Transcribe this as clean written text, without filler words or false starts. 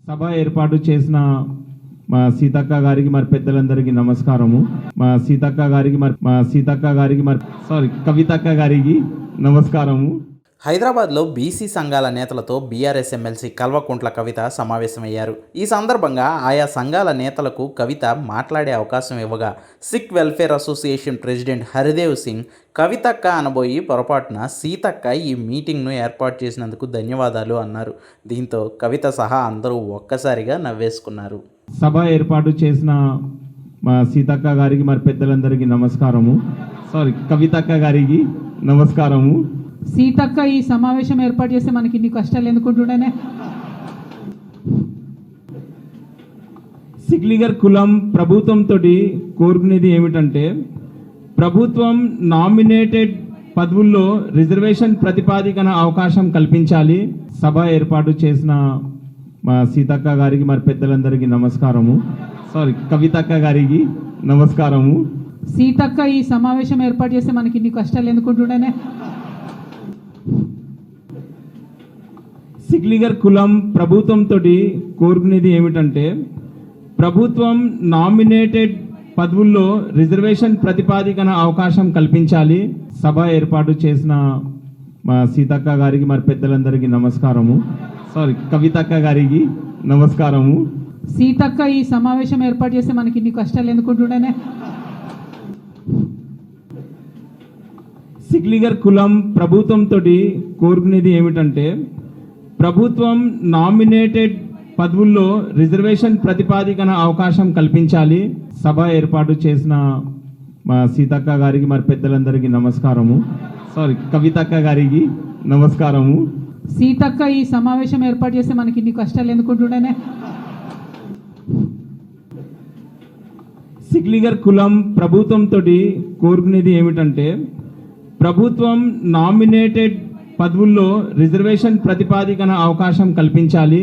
సభ ఏర్పాటు చేసిన మా సీతక్క గారికి మరి పెద్దలందరికీ నమస్కారము. మా సీతక్క గారికి కవితక్క గారికి నమస్కారము. హైదరాబాద్లో బీసీ సంఘాల నేతలతో బీఆర్ఎస్ ఎమ్మెల్సీ కల్వకుంట్ల కవిత సమావేశమయ్యారు. ఈ సందర్భంగా ఆయా సంఘాల నేతలకు కవిత మాట్లాడే అవకాశం ఇవ్వగా Sikh welfare association president Haridev Singh కవితక్క అనబోయి పొరపాటున సీతక్క ఈ మీటింగ్ను ఏర్పాటు చేసినందుకు ధన్యవాదాలు అన్నారు. దీంతో కవిత సహా అందరూ ఒక్కసారిగా నవ్వేసుకున్నారు. సభ ఏర్పాటు చేసిన మా సీతక్క గారికి మరి పెద్దలందరికీ నమస్కారము. కవితక్క గారికి నమస్కారము. సీతక్క ఈ సమావేశం ఏర్పాటు చేస్తే మనకి ఇన్ని కష్టాలు ఎందుకుంటుండేనే. సిగ్లిగర్ కులం ప్రభుత్వంతో కోరుకునేది ఏమిటంటే, ప్రభుత్వం నామినేటెడ్ పదవుల్లో రిజర్వేషన్ ప్రతిపాదికన అవకాశం కల్పించాలి. సభ ఏర్పాటు చేసిన మా సీతక్క గారికి మరి పెద్దలందరికీ నమస్కారము. కవితక్క గారికి నమస్కారము. సీతక్క ఈ సమావేశం ఏర్పాటు చేస్తే మనకి ఇన్ని కష్టాలు ఎందుకుంటుండేనే. సిగ్లిగర్ కులం ప్రభుత్వంతో కోరుకునేది ఏమిటంటే, ప్రభుత్వం నామినేటెడ్ పదవుల్లో రిజర్వేషన్ ప్రతిపాదికన అవకాశం కల్పించాలి. సభ ఏర్పాటు చేసిన మా సీతక్క గారికి మరి పెద్దలందరికీ నమస్కారము. కవితక్క గారికి నమస్కారము. సీతక్క ఈ సమావేశం ఏర్పాటు చేస్తే మనకి ఇన్ని కష్టాలు ఎందుకుంటుండేనే. సిగ్లిగర్ కులం ప్రభుత్వంతో కోరుకునేది ఏమిటంటే, ప్రభుత్వం నామినేటెడ్ పదవుల్లో రిజర్వేషన్ ప్రతిపాదికన అవకాశం కల్పించాలి. సభ ఏర్పాటు చేసిన మా సీతక్క గారికి మరి పెద్దలందరికీ నమస్కారము. కవితక్క గారికి నమస్కారము. సీతక్క ఈ సమావేశం ఏర్పాటు చేస్తే మనకి ఇన్ని కష్టాలు ఎందుకుంటుండేనే. సిగ్లిగర్ కులం ప్రభుత్వంతో కోరుకునేది ఏమిటంటే, ప్రభుత్వం నామినేటెడ్ పదవుల్లో రిజర్వేషన్ ప్రతిపాదికన అవకాశం కల్పించాలి.